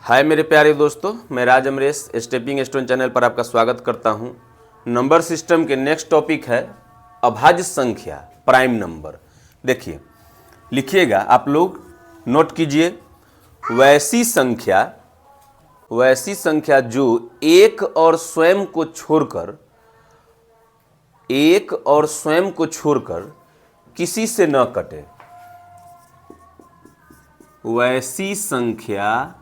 हाय मेरे प्यारे दोस्तों, मैं राज अमरेश स्टेपिंग स्टोन चैनल पर आपका स्वागत करता हूं। नंबर सिस्टम के नेक्स्ट टॉपिक है अभाज्य संख्या, प्राइम नंबर। देखिए, लिखिएगा, आप लोग नोट कीजिए। वैसी संख्या जो एक और स्वयं को छोड़कर किसी से न कटे। वैसी संख्या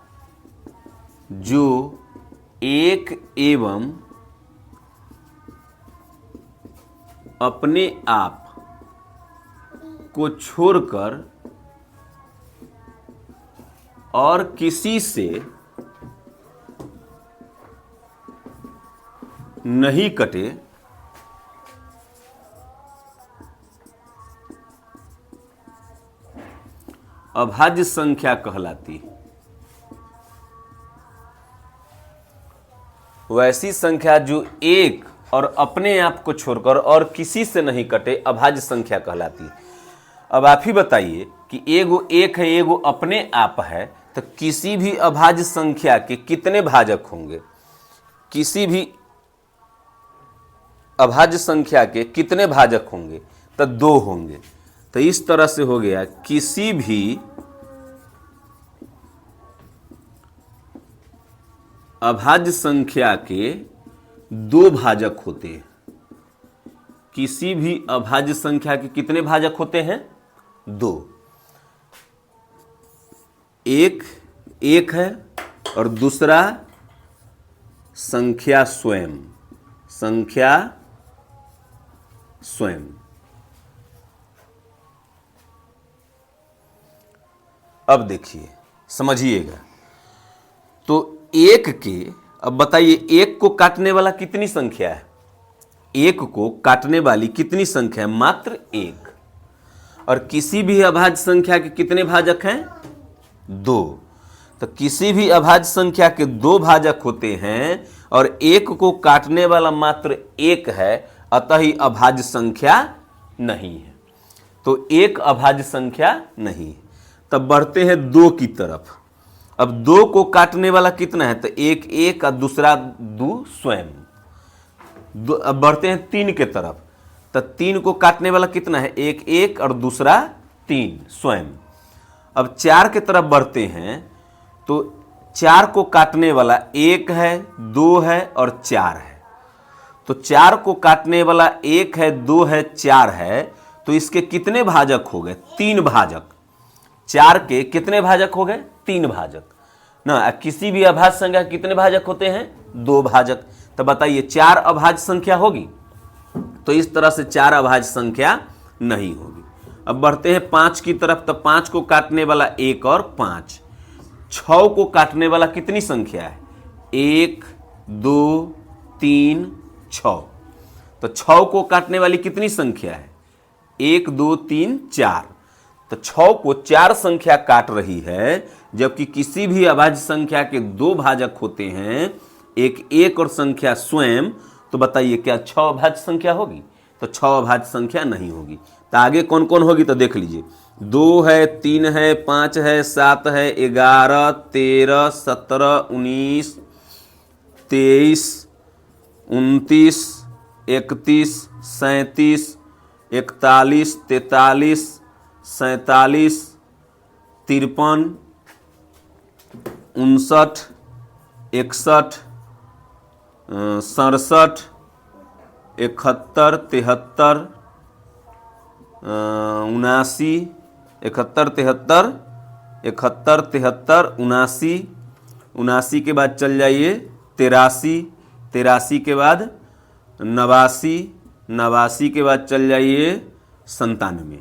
जो एक एवं अपने आप को छोड़कर और किसी से नहीं कटे, अभाज्य संख्या कहलाती है। वैसी संख्या जो एक और अपने आप को छोड़कर और किसी से नहीं कटे, अभाज्य संख्या कहलाती है। अब आप ही बताइए कि एगो एक है, एगो अपने आप है, तो किसी भी अभाज्य संख्या के कितने भाजक होंगे? किसी भी अभाज्य संख्या के कितने भाजक होंगे? तो 2 होंगे। तो इस तरह से हो गया, किसी भी अभाज्य संख्या के 2 भाजक होते हैं। किसी भी अभाज्य संख्या के कितने भाजक होते हैं? 2। एक है और दूसरा संख्या स्वयं। अब देखिए, समझिएगा। तो एक के, अब बताइए, एक को काटने वाला कितनी संख्या है? एक को काटने वाली कितनी संख्या है? मात्र 1। और किसी भी अभाज्य संख्या के कितने भाजक हैं? 2। तो किसी भी अभाज्य संख्या के 2 भाजक होते हैं और एक को काटने वाला मात्र 1 है, अतः ही अभाज्य संख्या नहीं है। तो एक अभाज्य संख्या नहीं है। तब बढ़ते हैं 2 की तरफ। अब 2 को काटने वाला कितना है? तो एक और दूसरा 2 स्वयं। अब बढ़ते हैं 3 के तरफ। तो 3 को काटने वाला कितना है? एक और दूसरा 3 स्वयं। अब 4 के तरफ बढ़ते हैं। तो 4 को काटने वाला 1 है, 2 है और 4 है। तो 4 को काटने वाला 1 है, 2 है, 4 है। तो इसके कितने भाजक हो गए? 3 भाजक। 4 के कितने भाजक हो गए? 3 भाजक ना। किसी भी अभाज्य संख्या कितने भाजक होते हैं? 2 भाजक। तो बताइए, 4 अभाज्य संख्या होगी? तो इस तरह से 4 अभाज्य संख्या नहीं होगी। अब बढ़ते हैं 5 की तरफ। तो 5 को काटने वाला 1 और 5। 6 को काटने वाला कितनी संख्या है? 1, 2, 3, 6। तो 6 को काटने वाली कितनी संख्या है? 1, 2, 3, 4। तो 6 को 4 संख्या काट रही है, जबकि किसी भी अभाज्य संख्या के 2 भाजक होते हैं, एक और संख्या स्वयं। तो बताइए, क्या 6 अभाज्य संख्या होगी? तो 6 अभाज्य संख्या नहीं होगी। तो आगे कौन कौन होगी? तो देख लीजिए, 2 है, 3 है, 5 है, 7 है, 11, 13, 17, 19, 23, 29, 31, 37, 41, 43, 47, 53, 59, 61, 67, 71, 73, 79, 71, 73, 71, 73, 79, 79 के बाद चल जाइए 83, 83 के बाद 89, 89 के बाद चल जाइए 97।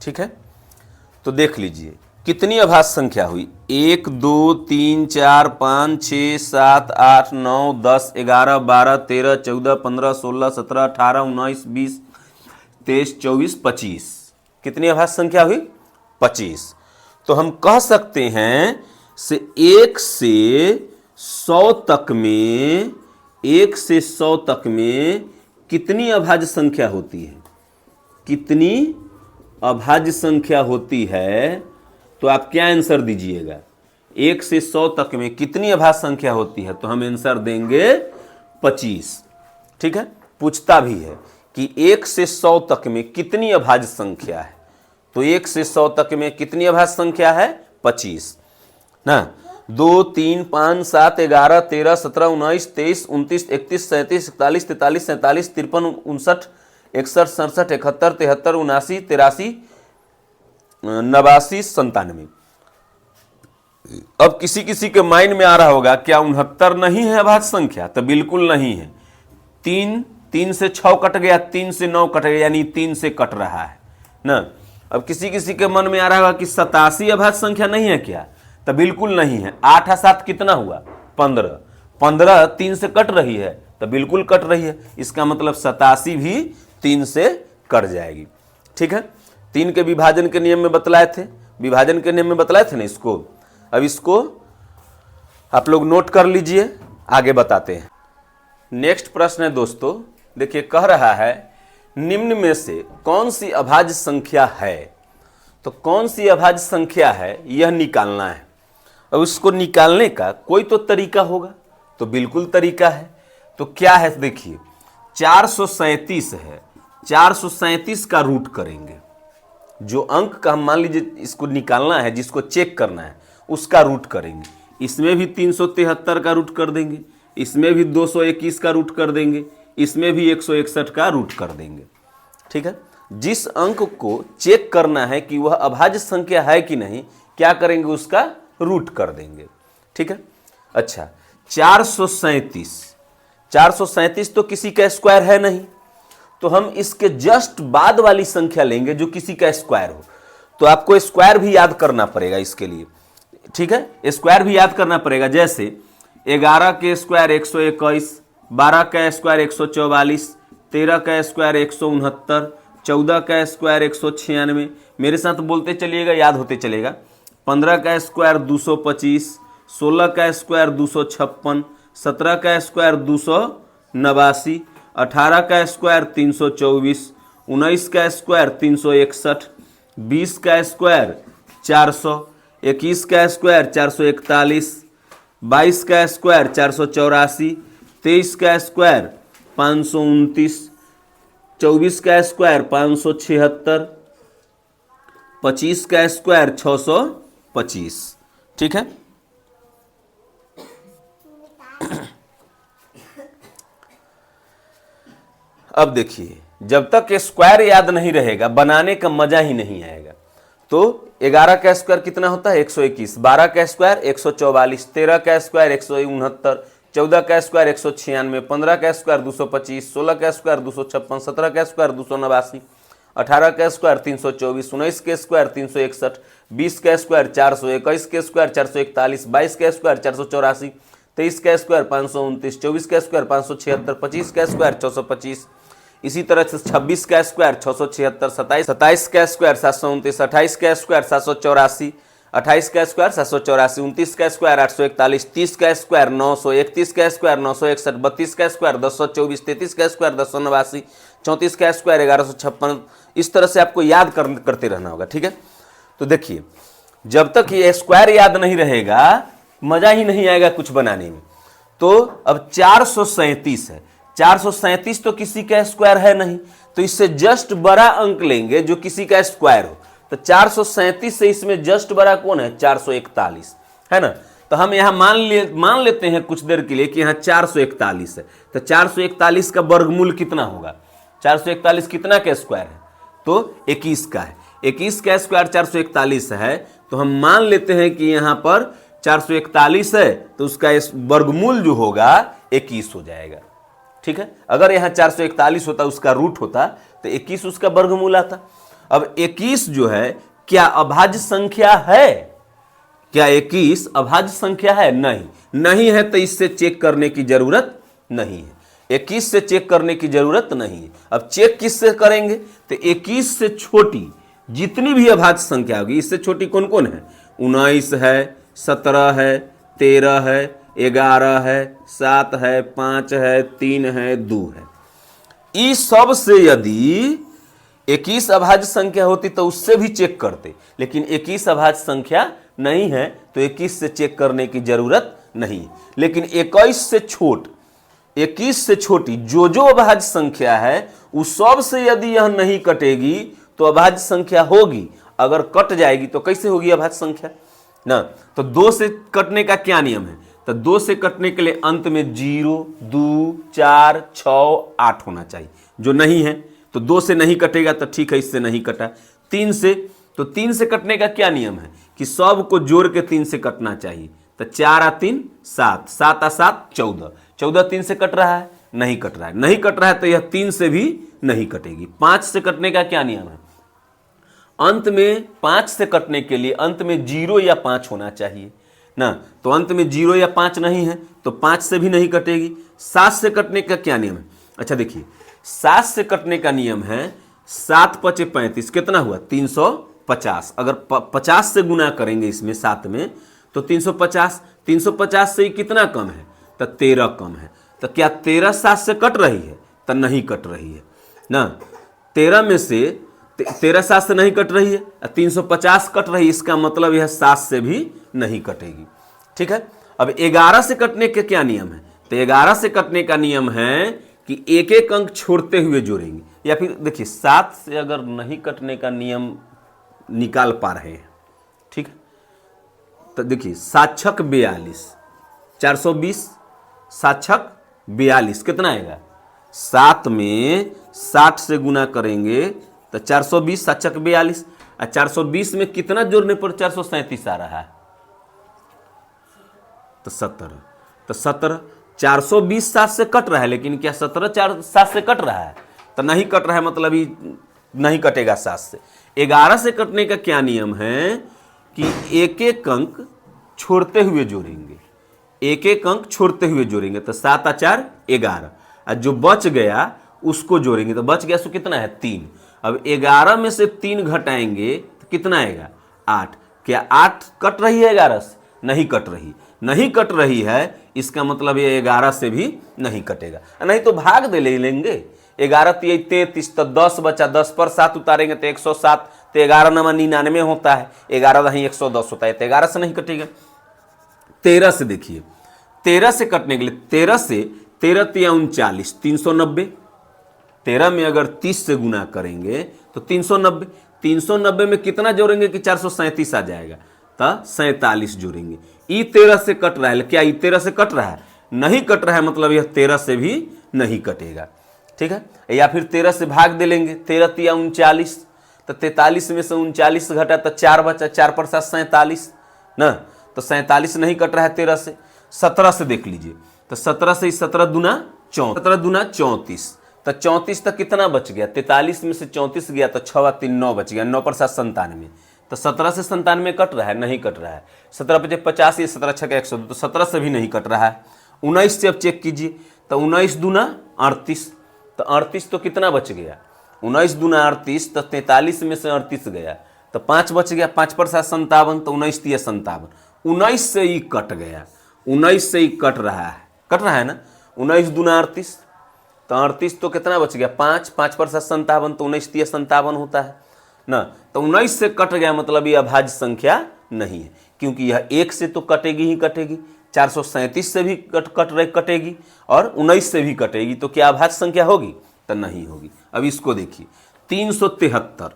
ठीक है। तो देख लीजिए कितनी अभाज्य संख्या हुई। 1, 2, 3, 4, 5, 6, 7, 8, 9, 10, 11, 12, 13, 14, 15, 16, 17, 18, 19, 20, 23, 24, 25। कितनी अभाज्य संख्या हुई? 25। तो हम कह सकते हैं से 1 से 100 तक में, 1 से 100 तक में कितनी अभाज्य संख्या होती है? कितनी अभाज्य संख्या होती है? तो आप क्या आंसर दीजिएगा? 1 से 100 तक में कितनी अभाज्य संख्या होती है, तो हम आंसर देंगे 25। ठीक है, पूछता भी है कि 1 से 100 तक में कितनी अभाज्य संख्या है, तो 1 से 100 तक में कितनी अभाज्य संख्या है, 25 ना। 2, 3, 5, 7, 11, 13, 17, 19, 23, 29, 31, 37, 41, 43, 47, 53, 59, 61, 67, 71, 73, 79, 83, 89, 97। अब किसी किसी के माइंड में आ रहा होगा क्या 69 नहीं है अभाज्य संख्या, तो बिल्कुल नहीं है। 3 से 6 कट गया, 3 से 9 कट गया, यानी 3 से कट रहा है ना। अब किसी किसी के मन में आ रहा होगा कि 87 अभाज्य संख्या नहीं है क्या, तो बिल्कुल नहीं है। 8 और 7 कितना हुआ, 15, 15 3 से कट रही है, तो बिल्कुल कट रही है। इसका मतलब 87 भी 3 से कट जाएगी। ठीक है, 3 के विभाजन के नियम में बतलाए थे, विभाजन के नियम में बतलाए थे ना इसको। अब इसको आप लोग नोट कर लीजिए, आगे बताते हैं। नेक्स्ट प्रश्न है दोस्तों, देखिए कह रहा है निम्न में से कौन सी अभाज्य संख्या है, तो कौन सी अभाज्य संख्या है यह निकालना है। अब उसको निकालने का कोई तो तरीका होगा, तो बिल्कुल तरीका है। तो क्या है, देखिए 437 है, 437 का रूट करेंगे। जो अंक का हम मान लीजिए इसको निकालना है, जिसको चेक करना है, उसका रूट करेंगे। इसमें भी 373 का रूट कर देंगे, इसमें भी 221 का रूट कर देंगे, इसमें भी 161 का रूट कर देंगे। ठीक है, जिस अंक को चेक करना है कि वह अभाज्य संख्या है कि नहीं, क्या करेंगे, उसका रूट कर देंगे। ठीक है, अच्छा 437 तो किसी का स्क्वायर है नहीं, तो हम इसके जस्ट बाद वाली संख्या लेंगे जो किसी का स्क्वायर हो। तो आपको स्क्वायर भी याद करना पड़ेगा इसके लिए। ठीक है, स्क्वायर भी याद करना पड़ेगा। जैसे 11 के स्क्वायर 121, 12 का स्क्वायर 144, 13 का स्क्वायर 169, 14 का स्क्वायर 196। मेरे साथ बोलते चलिएगा, याद होते चलेगा। 15 का स्क्वायर 225, 16 का स्क्वायर 256, 17 का स्क्वायर 289, 18 का स्क्वायर 324, 19 का स्क्वायर 361, 20 का स्क्वायर 400, 21 का स्क्वायर 441, 22 का स्क्वायर 484, 23 का स्क्वायर 529, 24 का स्क्वायर 576, 25 का स्क्वायर 625। ठीक है, अब देखिए जब तक स्क्वायर याद नहीं रहेगा बनाने का मजा ही नहीं आएगा। तो 11 का स्क्वायर कितना होता है, 121, 12 का स्क्वायर 144, 13 का स्क्वायर 169, 14 का स्क्वायर 196, 15 का स्क्वायर 225, 16 का स्क्वायर 256, 17 का स्क्वायर 289, 18 का स्क्वायर 324, 19 के स्क्वायर 361, 20 का स्क्वायर 400, 21 के स्क्वायर 441, 22 का स्क्वायर 484, 23 का स्क्वायर 529, 24 का स्क्वायर 576, 25 का स्क्वायर 625। इसी तरह से 26 का स्क्वायर 676, 27 का स्क्वायर 729, 28 का स्क्वायर 784, 28 का स्क्वायर 784, 29 का स्क्वायर 841, 30 का स्क्वायर 900, 31 का स्क्वायर 961, 32 का स्क्वायर 1024, 33 का स्क्वायर 1089, 34 का स्क्वायर 1156। इस तरह से आपको याद करते रहना होगा। ठीक है, तो देखिए जब तक ये स्क्वायर याद नहीं रहेगा मजा ही नहीं आएगा कुछ बनाने में। तो अब 437 है, 437 तो किसी का स्क्वायर है नहीं, तो इससे जस्ट बड़ा अंक लेंगे जो किसी का स्क्वायर हो। तो 437 से इसमें जस्ट बड़ा कौन है, 441 है ना। तो हम यहां मान लेते हैं कुछ देर के लिए कि यहां 441 है। तो 441 का वर्गमूल कितना होगा, 441 कितना का स्क्वायर है, तो 21 का है। 21 का स्क्वायर 441 है, तो हम मान लेते हैं कि यहां पर 441 है, तो उसका वर्गमूल जो होगा 21 हो जाएगा। ठीक है, अगर यहां 441 होता उसका रूट होता तो 21 उसका वर्गमूल आता। अब 21 जो है क्या अभाज्य संख्या है, क्या 21 अभाज्य संख्या है, नहीं है, तो इससे चेक करने की जरूरत नहीं है। 21 से चेक करने की जरूरत नहीं है। अब चेक किससे करेंगे, तो 21 से छोटी जितनी भी अभाज्य संख्या होगी, इससे छोटी कौन कौन है, 19 है, 17 है, 13 है, 11 है, 7 है, 5 है, 3 है, 2 है। इस सब से यदि 21 अभाज्य संख्या होती तो उससे भी चेक करते, लेकिन 21 अभाज्य संख्या नहीं है तो 21 से चेक करने की जरूरत नहीं। लेकिन 21 से छोट, 21 से छोटी जो जो अभाज्य संख्या है उस सब से यदि यह नहीं कटेगी तो अभाज्य संख्या होगी। अगर कट जाएगी तो कैसे होगी अभाज्य संख्या ना। तो 2 से कटने का क्या नियम है, तो 2 से कटने के लिए अंत में 0, 2, 4, 6, 8 होना चाहिए। जो नहीं है तो 2 से नहीं कटेगा तो ठीक है, इससे नहीं कटा। 3 से, तो 3 से कटने का क्या नियम है कि सब को जोड़ के 3 से कटना चाहिए। तो 4 और 3 7, 7 और 7 14, 14 3 से कट रहा है, नहीं कट रहा है, नहीं कट रहा है तो यह 3 से भी नहीं कटेगी। 5 से कटने का क्या नियम है, अंत में 5 से कटने के लिए अंत में 0 या 5 होना चाहिए ना। तो अंत में 0 या 5 नहीं है तो 5 से भी नहीं कटेगी। 7 से कटने का क्या नियम है, अच्छा देखिए 7 से कटने का नियम है 7 पचे 35, कितना हुआ 350। अगर 50 से गुना करेंगे इसमें 7 में तो 350, 350 से ही कितना कम है तो 13 कम है। तो क्या 13 7 से कट रही है, तो नहीं कट रही है ना। 13 में से 13 7 से नहीं कट रही है, 350 कट रही है, इसका मतलब यह 7 से भी नहीं कटेगी। ठीक है, अब 11 से कटने के क्या नियम है, तो 11 से कटने का नियम है कि एक एक अंक छोड़ते हुए जोड़ेंगे। या फिर देखिए 7 से अगर नहीं कटने का नियम निकाल पा रहे हैं, ठीक है, तो देखिए 7 छक 42, 420, 7 छक 42 कितना आएगा, 7 में 60 से गुना करेंगे तो 420, 7 छक 42, और 420 में कितना जोड़ने पर 437 आ रहा है, तो 17। तो 17, 420 7 से कट रहा है, लेकिन क्या 17 7 से कट रहा है, तो नहीं कट रहा है, मतलब ही नहीं कटेगा 7 से। 11 से कटने का क्या नियम है कि एक एक अंक छोड़ते हुए जोड़ेंगे, एक एक अंक छोड़ते हुए जोड़ेंगे। तो 7 और 4 11, और जो बच गया उसको जोड़ेंगे, तो बच गया सो कितना है 3। अब 11 में से 3 घटाएंगे तो कितना आएगा 8। क्या 8 कट रही है 11 से, नहीं कट रही, नहीं कट रही है, इसका मतलब ये 11 से भी नहीं कटेगा। नहीं तो भाग दे ले लेंगे, 11 3 33, तो 10 बचा, 10 पर 7 उतारेंगे तो 107, तो 11 नमा 99 होता है, 11 नहीं 110 होता है, तो 11 से नहीं कटेगा। 13 से देखिए, 13 से कटने के लिए 13 से 13 3 39, 390। 13 में अगर 30 से गुना करेंगे तो 390, 390 में कितना जोड़ेंगे कि 437 आ जाएगा, तो 47 जोड़ेंगे। ई 13 से कट रहा है, क्या ई 13 से कट रहा है, नहीं कट रहा है, मतलब यह 13 से भी नहीं कटेगा। ठीक है, या फिर 13 से भाग दे लेंगे, 13 3 39, तो 43 में से 39 घटा तो 4 बचा, 4 पर 7 47 ना, तो 47 नहीं कट रहा है 13 से। 17 से देख लीजिए, तो 17 से 17 दूना 34, 17 दूना 34, तो 34 तक कितना बच गया, 43 में से 34 गया तो 6 और 3 9 बच गया, 9 पर 7 97, तो 17 से 97 कट रहा है, नहीं कट रहा है। 17 पचे 50, ये 17 छक्का 102, तो 17 से भी नहीं कट रहा है। 19 से अब चेक कीजिए, तो 19 दूना 38, तो 38 तो कितना बच गया, 19 दूना 38, तो 43 में से 38 गया तो 5 बच गया, 5 पर 7 57, तो 19 3 57, 19 से ही कट गया, 19 से ही कट रहा है ना। 19 दूना 38, तो 38 तो कितना बच गया 5, 5 पर 7 57, तो 19 3 57 होता है ना। तो 19 से कट गया, मतलब यह अभाज्य संख्या नहीं है, क्योंकि यह 1 से तो कटेगी ही कटेगी, 437 से भी कटेगी और 19 से भी कटेगी, तो क्या अभाज्य संख्या होगी, तो नहीं होगी। अब इसको देखिए 373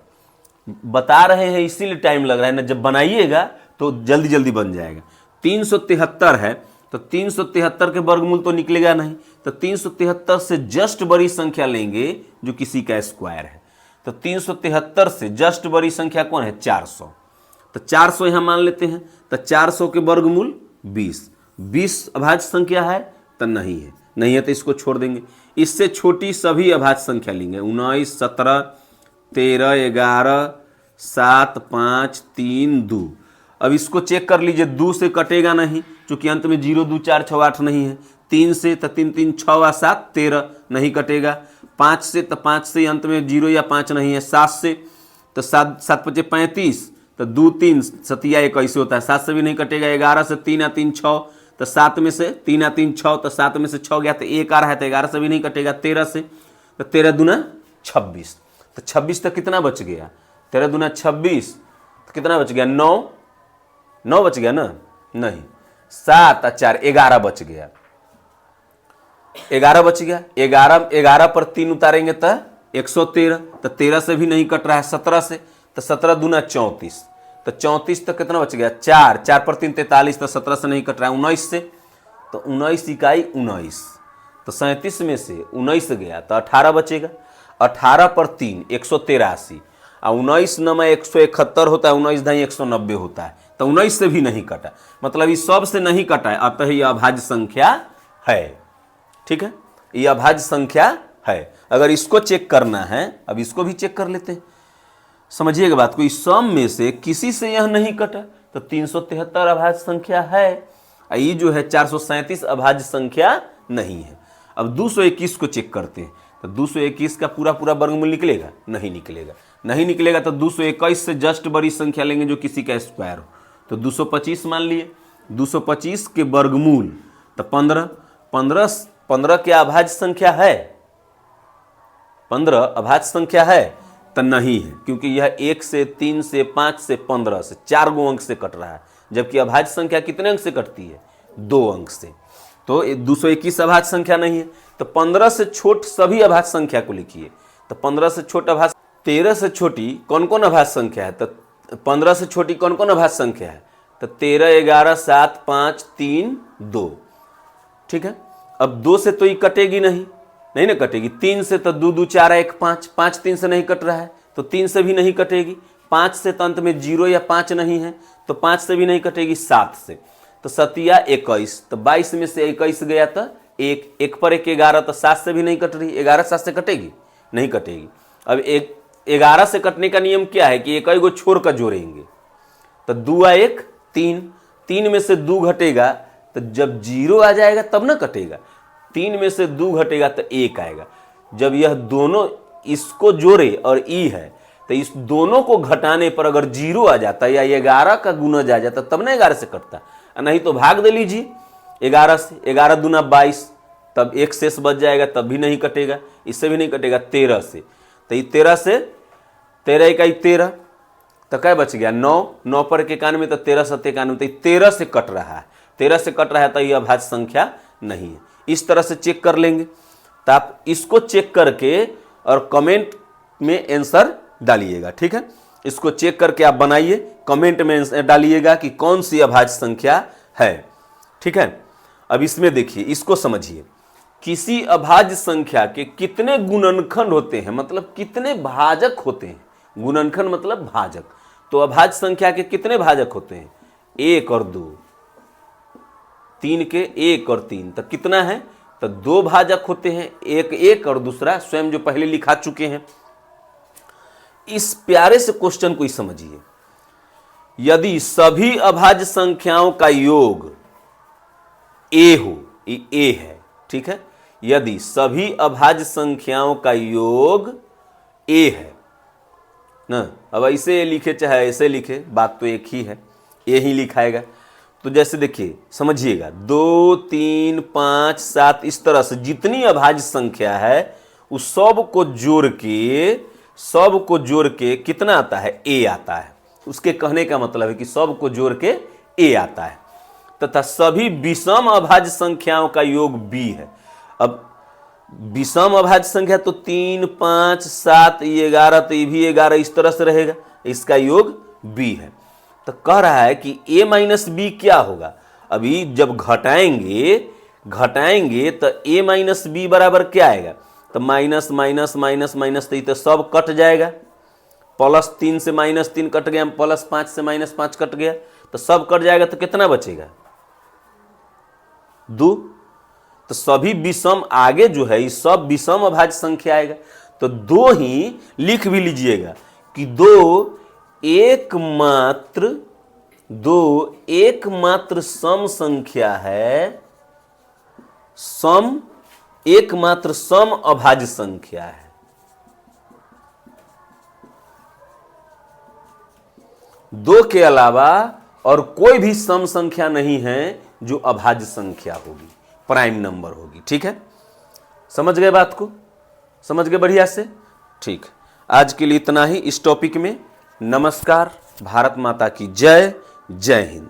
बता रहे हैं, इसीलिए टाइम लग रहा है ना, जब बनाइएगा तो जल्दी जल्दी बन जाएगा। 373 है तो 373 के वर्गमूल तो निकलेगा नहीं, तो 373 से जस्ट बड़ी संख्या लेंगे जो किसी का स्क्वायर है। तो 373 से जस्ट बड़ी संख्या कौन है 400, तो 400 यहां मान लेते हैं, तो 400 के वर्गमूल 20, 20 अभाज्य संख्या है, तो नहीं है, नहीं है तो इसको छोड़ देंगे। इससे छोटी सभी अभाज्य संख्या लेंगे, 19 17 13 11 7 5 3 2। अब इसको चेक कर लीजिए, 2 से कटेगा नहीं, क्योंकि अंत में 0 2 4 6 8 नहीं है। 3 से तो 3 3 6 और 7 13 नहीं कटेगा। 5 से तो 5 से अंत में 0 या 5 नहीं है। 7 से तो 7 7 5 35, तो 2 3 7 1 ऐसे होता है, 7 से भी नहीं कटेगा। 11 से 3 या 3 6, तो 7 में से 3 या 3 6, तो 7 में से 6 गया तो 1 आ रहा है, तो 11 से भी नहीं कटेगा। 13 से तो 13 दूना 26, तो 26 तक कितना बच गया, 13 दूना 26, तो कितना बच गया 9, 9 बच गया ना, नहीं, 7 और 4 11 बच गया, 11 बच गया। 11 पर 3 उतारेंगे तो 113, तो 13 से भी नहीं कट रहा है, 17 से, तो 17 दूना 34, तो 34 तो कितना बच गया, 4 पर 3 43, तो 17 से नहीं कट रहा है, 19 से, तो 19 इकाई 19, तो 37 में से 19 गया तो 18 बचेगा। 18 पर 3 183, और 19 नमा 171 होता है, 19 ढाई 190 होता है, तो 19 से भी नहीं कटा, मतलब इस सब से नहीं कटा है, अतः यह अभाज्य संख्या है। ठीक है, यह अभाज्य संख्या है। अगर इसको चेक करना है, अब इसको भी चेक कर लेते हैं, समझिएगा बात को। इस सम में से किसी से यह नहीं कटा, तो 373 अभाज्य संख्या है, ये जो है 437 अभाज्य संख्या नहीं है। अब 221 को चेक करते हैं, तो 221 का पूरा पूरा वर्गमूल निकलेगा, नहीं निकलेगा, नहीं निकलेगा, तो 221 से जस्ट बड़ी संख्या लेंगे जो किसी का स्क्वायर हो, तो 225 मान लिए। 225 के वर्गमूल तो 15 क्या अभाज्य संख्या है, 15 अभाज्य संख्या है, तो नहीं है, क्योंकि यह 1 से 3 से 5 से 15 से 4 गो अंक से कट रहा है, जबकि अभाज्य संख्या कितने अंक से कटती है, 2 अंक से, तो 221 अभाज्य संख्या नहीं है। तो 15 से छोट सभी अभाज्य संख्या को लिखिए, तो 15 से छोट अभाज्य, 13 से छोटी कौन कौन अभाज्य संख्या है, तो 15 से छोटी कौन कौन अभाज्य संख्या है, तो 13 11 7 5 3 2। ठीक है, अब 2 से तो ये कटेगी नहीं ना कटेगी, 3 से तो 2 2 4 1 5, 5 3 से नहीं कट रहा है, तो 3 से भी नहीं कटेगी, 5 से तो अंत में 0 या 5 नहीं है, तो 5 से भी नहीं कटेगी, 7 से, तो 7 या 21, तो 22 में से 21 गया तो 1 पर 1 11, तो 7 से भी नहीं कट रही, 11 7 से कटेगी, नहीं कटेगी। अब 11 से कटने का नियम क्या है कि एक गो छोड़ कर जोड़ेंगे, तो 2 आ 1 3, 3 में से 2 घटेगा, तो जब 0 आ जाएगा तब ना कटेगा, 3 में से 2 घटेगा तो 1 आएगा। जब यह दोनों इसको जोड़े और ई है, तो इस दोनों को घटाने पर अगर 0 आ जाता या 11 का गुणज आ जाता तब ना 11 से कटता, नहीं तो भाग दे लीजिए 11 से, 11 दूना 22, तब 1 शेष बच जाएगा, तब भी नहीं कटेगा, इससे भी नहीं कटेगा। 13 से, तो ये 13 से 13 इकाई 13, तो क्या बच गया 9, 9 पर 91, तो 13 7 91, तो 13 से कट रहा है, 13 से कट रहा है, तो यह अभाज्य संख्या नहीं है। इस तरह से चेक कर लेंगे, तो आप इसको चेक करके और कमेंट में आंसर डालिएगा। ठीक है, इसको चेक करके आप बनाइए, कमेंट में आंसर डालिएगा कि कौन सी अभाज्य संख्या है। ठीक है, अब इसमें देखिए, इसको समझिए, किसी अभाज्य संख्या के कितने गुणनखंड होते हैं, मतलब कितने भाजक होते हैं, गुणनखंड मतलब भाजक, तो अभाज्य संख्या के कितने भाजक होते हैं, 1 और 2, 3 के 1 और 3, तो कितना है, तो 2 भाजक होते हैं, एक 1 और दूसरा स्वयं जो पहले लिखा चुके हैं। इस प्यारे से क्वेश्चन को ही समझिए, यदि सभी अभाज्य संख्याओं का योग a हो, ये a है, ठीक है, यदि सभी अभाज्य संख्याओं का योग a है ना, अब ऐसे लिखे चाहे ऐसे लिखे, बात तो एक ही है, a ही लिखाएगा। तो जैसे देखिए समझिएगा, 2 3 5 7 इस तरह से जितनी अभाज्य संख्या है उस सब को जोड़ के कितना आता है, a आता है। उसके कहने का मतलब है कि सब को जोड़ के a आता है, तथा सभी विषम अभाज्य संख्याओं का योग b है। अब विषम अभाज्य संख्या तो 3 5 7 11, तो ये भी 11 इस तरह से रहेगा, इसका योग b है। तो कह रहा है कि a माइनस बी क्या होगा, अभी जब घटाएंगे तो a माइनस बी बराबर क्या आएगा, तो माइनस माइनस माइनस माइनस, तो सब कट जाएगा, +3 से -3 कट गया, +5 से -5 कट गया, तो सब कट जाएगा, तो कितना बचेगा 2। तो सभी विषम आगे जो है इस सब विषम अभाज्य संख्या आएगा, तो 2 ही लिख भी लीजिएगा कि 2 एकमात्र सम संख्या है, एकमात्र सम अभाज्य संख्या है। 2 के अलावा और कोई भी सम संख्या नहीं है जो अभाज्य संख्या होगी, प्राइम नंबर होगी। ठीक है, समझ गए बात को, समझ गए बढ़िया से। ठीक, आज के लिए इतना ही इस टॉपिक में। नमस्कार, भारत माता की जय, जय हिंद।